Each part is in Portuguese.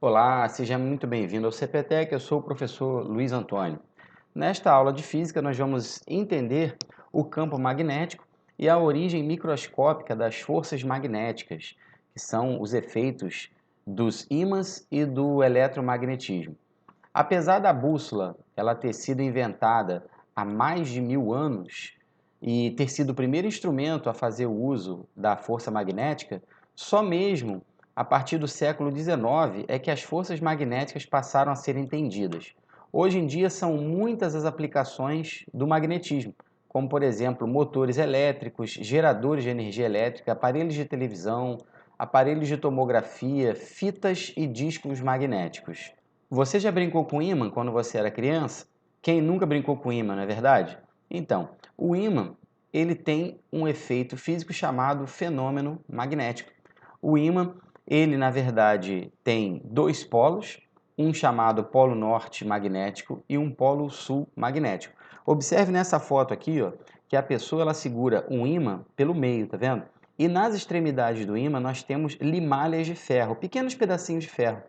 Olá, seja muito bem-vindo ao CPTEC, eu sou o professor Luiz Antônio. Nesta aula de física, nós vamos entender o campo magnético e a origem microscópica das forças magnéticas, que são os efeitos dos ímãs e do eletromagnetismo. Apesar da bússola ela ter sido inventada há mais de 1000 anos e ter sido o primeiro instrumento a fazer o uso da força magnética, só mesmo a partir do século XIX é que as forças magnéticas passaram a ser entendidas. Hoje em dia são muitas as aplicações do magnetismo, como por exemplo motores elétricos, geradores de energia elétrica, aparelhos de televisão, aparelhos de tomografia, fitas e discos magnéticos. Você já brincou com ímã quando você era criança? Quem nunca brincou com ímã, não é verdade? Então, o ímã, ele tem um efeito físico chamado fenômeno magnético. O ímã, ele na verdade tem dois polos, um chamado polo norte magnético e um polo sul magnético. Observe nessa foto aqui, ó, que a pessoa ela segura um ímã pelo meio, tá vendo? E nas extremidades do ímã nós temos limalhas de ferro, pequenos pedacinhos de ferro.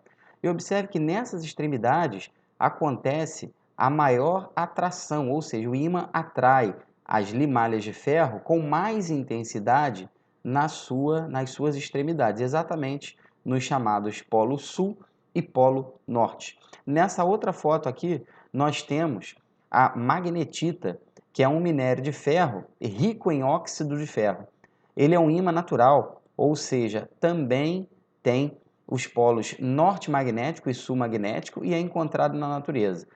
E observe que nessas extremidades acontece a maior atração, ou seja, o ímã atrai as limalhas de ferro com mais intensidade nas suas extremidades, exatamente nos chamados polo sul e polo norte. Nessa outra foto aqui, nós temos a magnetita, que é um minério de ferro rico em óxido de ferro. Ele é um ímã natural, ou seja, também tem os polos norte magnético e sul magnético e é encontrado na natureza.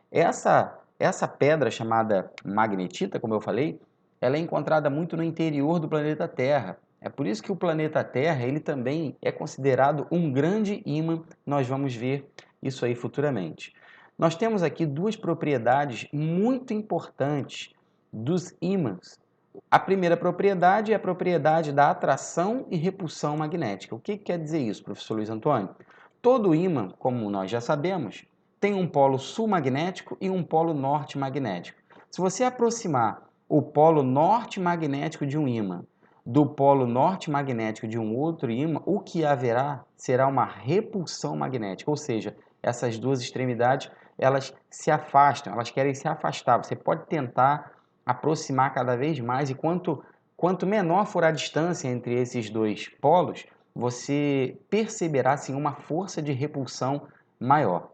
Essa pedra chamada magnetita, como eu falei, ela é encontrada muito no interior do planeta Terra. É por isso que o planeta Terra ele também é considerado um grande ímã. Nós vamos ver isso aí futuramente. Nós temos aqui duas propriedades muito importantes dos ímãs. A primeira propriedade é a propriedade da atração e repulsão magnética. O que quer dizer isso, professor Luiz Antônio? Todo ímã, como nós já sabemos, tem um polo sul magnético e um polo norte magnético. Se você aproximar o polo norte magnético de um ímã do polo norte magnético de um outro ímã, o que haverá será uma repulsão magnética, ou seja, essas duas extremidades elas se afastam, elas querem se afastar. Você pode tentar aproximar cada vez mais e quanto menor for a distância entre esses dois polos, você perceberá sim uma força de repulsão maior.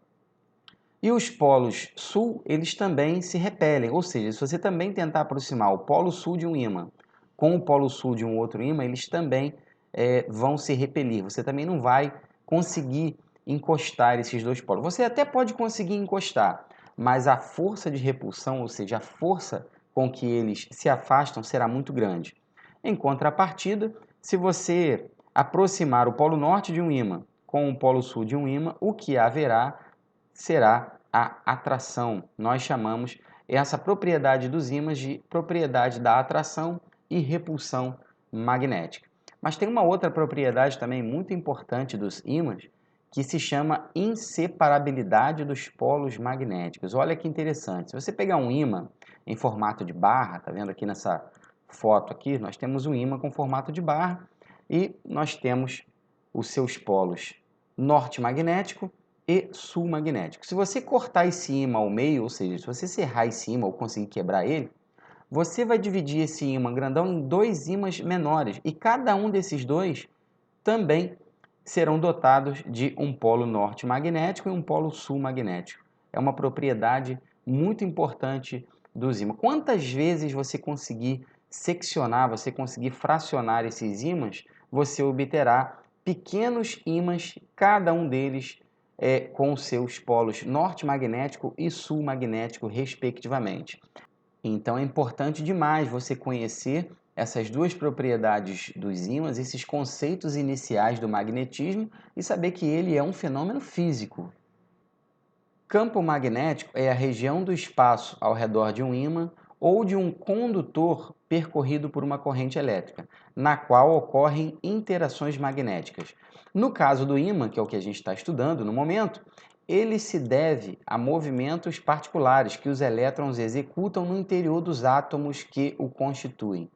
E os polos sul, eles também se repelem, ou seja, se você também tentar aproximar o polo sul de um ímã com o polo sul de um outro ímã, eles também vão se repelir. Você também não vai conseguir encostar esses dois polos. Você até pode conseguir encostar, mas a força de repulsão, ou seja, a força com que eles se afastam será muito grande. Em contrapartida, se você aproximar o polo norte de um ímã com o polo sul de um ímã, o que haverá será a atração. Nós chamamos essa propriedade dos ímãs de propriedade da atração e repulsão magnética. Mas tem uma outra propriedade também muito importante dos ímãs que se chama inseparabilidade dos polos magnéticos. Olha que interessante. Se você pegar um ímã em formato de barra, tá vendo aqui nessa foto aqui, nós temos um ímã com formato de barra e nós temos os seus polos norte magnético e sul magnético. Se você cortar esse ímã ao meio, ou seja, se você serrar esse ímã ou conseguir quebrar ele, você vai dividir esse ímã grandão em dois ímãs menores e cada um desses dois também serão dotados de um polo norte magnético e um polo sul magnético. É uma propriedade muito importante dos ímãs. Quantas vezes você conseguir seccionar, você conseguir fracionar esses ímãs, você obterá pequenos ímãs, cada um deles com seus polos norte magnético e sul magnético, respectivamente. Então é importante demais você conhecer essas duas propriedades dos ímãs, esses conceitos iniciais do magnetismo e saber que ele é um fenômeno físico. Campo magnético é a região do espaço ao redor de um ímã ou de um condutor percorrido por uma corrente elétrica, na qual ocorrem interações magnéticas. No caso do ímã, que é o que a gente está estudando no momento, ele se deve a movimentos particulares que os elétrons executam no interior dos átomos que o constituem.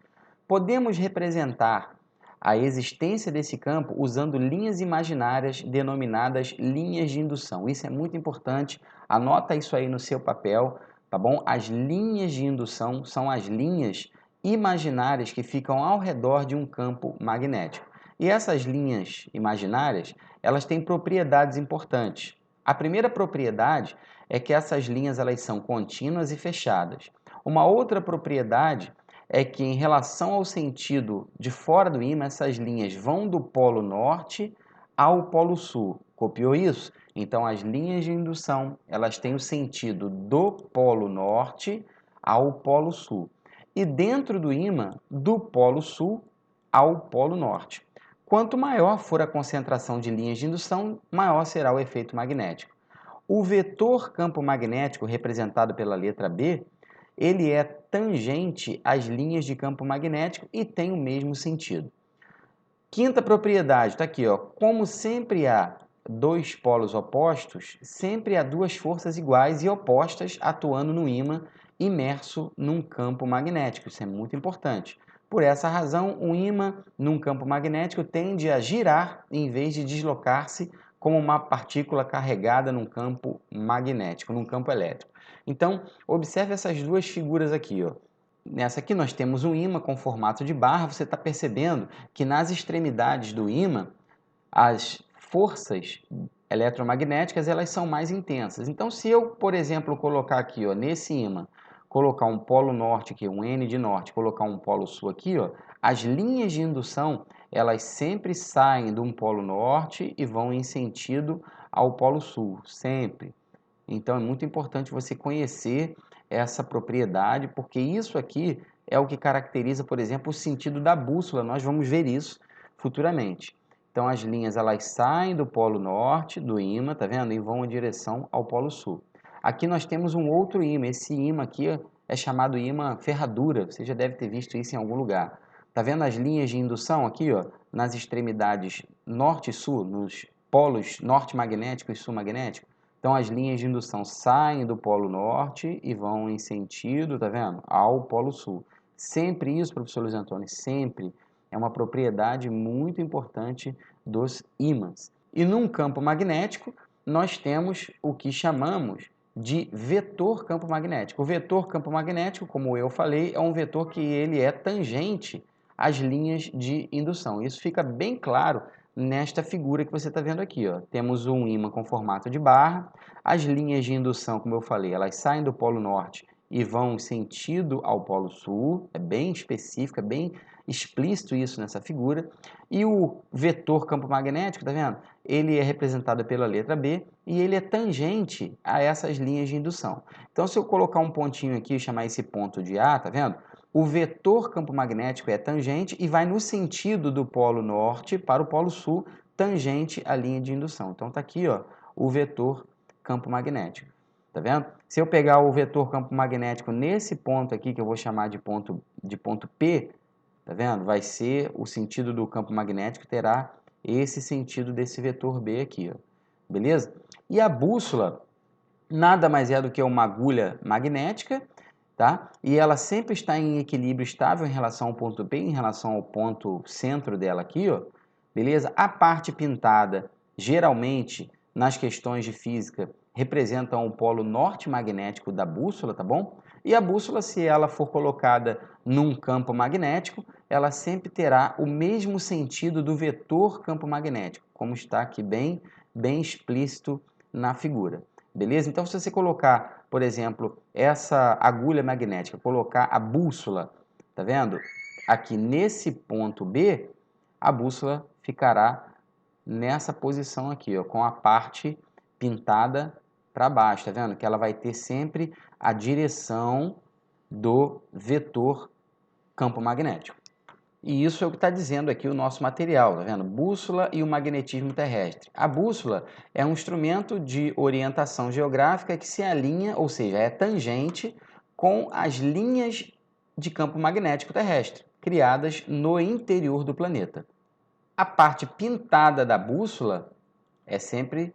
Podemos representar a existência desse campo usando linhas imaginárias denominadas linhas de indução. Isso é muito importante, anota isso aí no seu papel, tá bom? As linhas de indução são as linhas imaginárias que ficam ao redor de um campo magnético. E essas linhas imaginárias, elas têm propriedades importantes. A primeira propriedade é que essas linhas elas são contínuas e fechadas. Uma outra propriedade é que, em relação ao sentido de fora do ímã, essas linhas vão do polo norte ao polo sul. Copiou isso? Então, as linhas de indução, elas têm o sentido do polo norte ao polo sul. E dentro do ímã, do polo sul ao polo norte. Quanto maior for a concentração de linhas de indução, maior será o efeito magnético. O vetor campo magnético, representado pela letra B, ele é tangente às linhas de campo magnético e tem o mesmo sentido. Quinta propriedade, está aqui, ó. Como sempre há dois polos opostos, sempre há duas forças iguais e opostas atuando no ímã imerso num campo magnético. Isso é muito importante. Por essa razão, o ímã num campo magnético tende a girar em vez de deslocar-se como uma partícula carregada num campo magnético, num campo elétrico. Então, observe essas duas figuras aqui, ó. Nessa aqui nós temos um ímã com formato de barra. Você está percebendo que nas extremidades do ímã as forças eletromagnéticas elas são mais intensas. Então, se eu, por exemplo, colocar aqui, ó, nesse ímã, colocar um polo norte aqui, um N de norte, colocar um polo sul aqui, ó, as linhas de indução elas sempre saem de um polo norte e vão em sentido ao polo sul, sempre. Então é muito importante você conhecer essa propriedade, porque isso aqui é o que caracteriza, por exemplo, o sentido da bússola. Nós vamos ver isso futuramente. Então as linhas elas saem do polo norte, do ímã, tá vendo? E vão em direção ao polo sul. Aqui nós temos um outro ímã. Esse ímã aqui é chamado ímã ferradura. Você já deve ter visto isso em algum lugar. Tá vendo as linhas de indução aqui, ó, nas extremidades norte e sul, nos polos norte magnético e sul magnético? Então, as linhas de indução saem do polo norte e vão em sentido, tá vendo? Ao polo sul. Sempre isso, professor Luiz Antônio, sempre é uma propriedade muito importante dos ímãs. E num campo magnético, nós temos o que chamamos de vetor campo magnético. O vetor campo magnético, como eu falei, é um vetor que ele é tangente às linhas de indução. Isso fica bem claro nesta figura que você está vendo aqui, ó. Temos um ímã com formato de barra, as linhas de indução, como eu falei, elas saem do polo norte e vão em sentido ao polo sul, é bem específico, é bem explícito isso nessa figura, e o vetor campo magnético, tá vendo? Ele é representado pela letra B e ele é tangente a essas linhas de indução. Então, se eu colocar um pontinho aqui e chamar esse ponto de A, tá vendo? O vetor campo magnético é tangente e vai no sentido do polo norte para o polo sul, tangente à linha de indução. Então está aqui, ó, o vetor campo magnético. Tá vendo? Se eu pegar o vetor campo magnético nesse ponto aqui, que eu vou chamar de ponto P, tá vendo? Vai ser o sentido do campo magnético, terá esse sentido desse vetor B aqui, ó. Beleza? E a bússola nada mais é do que uma agulha magnética, tá? E ela sempre está em equilíbrio estável em relação ao ponto P, em relação ao ponto centro dela aqui, ó. Beleza? A parte pintada, geralmente, nas questões de física, representam o polo norte magnético da bússola, tá bom? E a bússola, se ela for colocada num campo magnético, ela sempre terá o mesmo sentido do vetor campo magnético, como está aqui bem explícito na figura. Beleza? Então, se você colocar, por exemplo, essa agulha magnética, colocar a bússola, tá vendo? Aqui nesse ponto B, a bússola ficará nessa posição aqui, ó, com a parte pintada para baixo, tá vendo? Que ela vai ter sempre a direção do vetor campo magnético. E isso é o que está dizendo aqui o nosso material, tá vendo? Bússola e o magnetismo terrestre. A bússola é um instrumento de orientação geográfica que se alinha, ou seja, é tangente com as linhas de campo magnético terrestre, criadas no interior do planeta. A parte pintada da bússola é sempre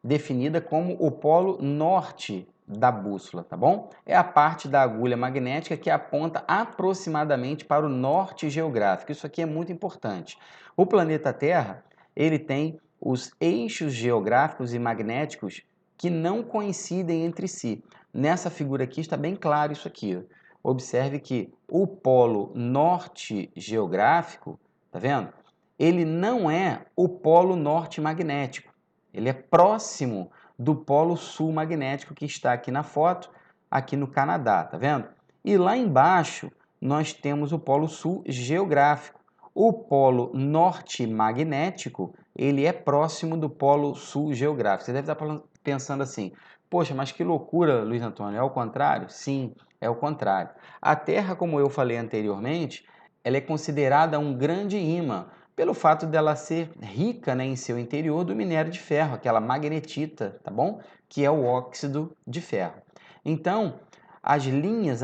definida como o polo norte da bússola, tá bom? É a parte da agulha magnética que aponta aproximadamente para o norte geográfico. Isso aqui é muito importante. O planeta Terra, ele tem os eixos geográficos e magnéticos que não coincidem entre si. Nessa figura aqui está bem claro isso aqui. Observe que o polo norte geográfico, tá vendo? Ele não é o polo norte magnético. Ele é próximo do polo sul magnético que está aqui na foto, aqui no Canadá, tá vendo? E lá embaixo nós temos o polo sul geográfico. O polo norte magnético, ele é próximo do polo sul geográfico. Você deve estar pensando assim, poxa, mas que loucura, Luiz Antônio, é o contrário? Sim, é o contrário. A Terra, como eu falei anteriormente, ela é considerada um grande ímã, pelo fato dela ser rica, né, em seu interior do minério de ferro, aquela magnetita, tá bom? Que é o óxido de ferro. Então, as linhas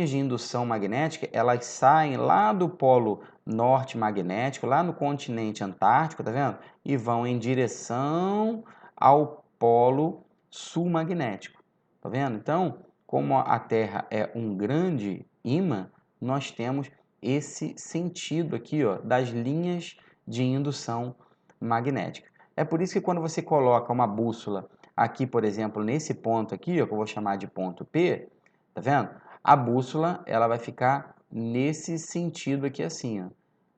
de indução magnética, elas saem lá do polo norte magnético, lá no continente antártico, tá vendo? E vão em direção ao polo sul magnético, tá vendo? Então, como a Terra é um grande ímã, nós temos esse sentido aqui, ó, das linhas de indução magnética. É por isso que quando você coloca uma bússola aqui, por exemplo, nesse ponto aqui, ó, que eu vou chamar de ponto P, tá vendo? A bússola, ela vai ficar nesse sentido aqui assim, ó,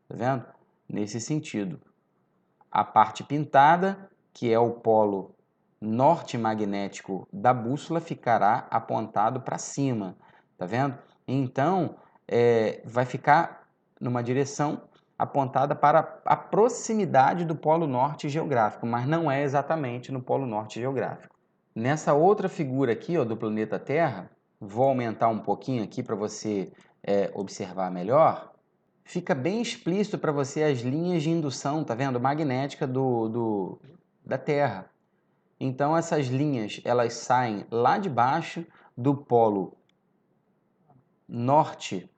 tá vendo? Nesse sentido. A parte pintada, que é o polo norte magnético da bússola, ficará apontado para cima, tá vendo? Então, vai ficar numa direção apontada para a proximidade do polo norte geográfico, mas não é exatamente no polo norte geográfico. Nessa outra figura aqui, ó, do planeta Terra, vou aumentar um pouquinho aqui para você observar melhor. Fica bem explícito para você as linhas de indução, tá vendo? Magnética da Terra. Então essas linhas, elas saem lá de baixo do polo norte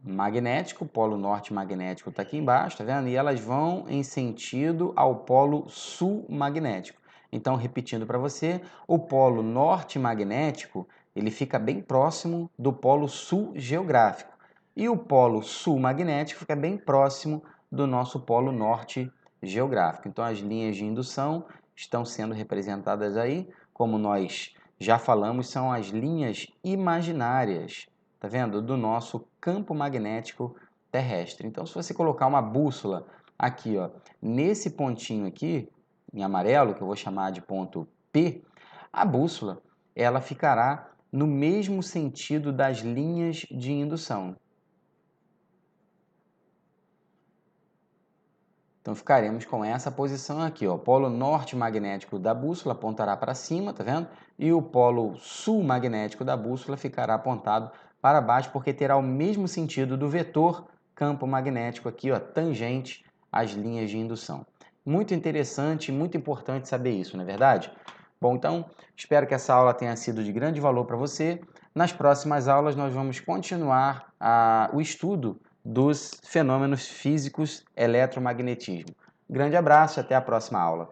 magnético, o polo norte magnético está aqui embaixo, tá vendo? E elas vão em sentido ao polo sul magnético. Então, repetindo para você, o polo norte magnético, ele fica bem próximo do polo sul geográfico. E o polo sul magnético fica bem próximo do nosso polo norte geográfico. Então, as linhas de indução estão sendo representadas aí, como nós já falamos, são as linhas imaginárias, tá vendo? Do nosso campo magnético terrestre. Então, se você colocar uma bússola aqui, ó, nesse pontinho aqui, em amarelo, que eu vou chamar de ponto P, a bússola, ela ficará no mesmo sentido das linhas de indução. Então, ficaremos com essa posição aqui, ó. O polo norte magnético da bússola apontará para cima, tá vendo? E o polo sul magnético da bússola ficará apontado para baixo, porque terá o mesmo sentido do vetor campo magnético aqui, ó, tangente às linhas de indução. Muito interessante, muito importante saber isso, não é verdade? Bom, então, espero que essa aula tenha sido de grande valor para você. Nas próximas aulas, nós vamos continuar o estudo dos fenômenos físicos eletromagnetismo. Grande abraço e até a próxima aula.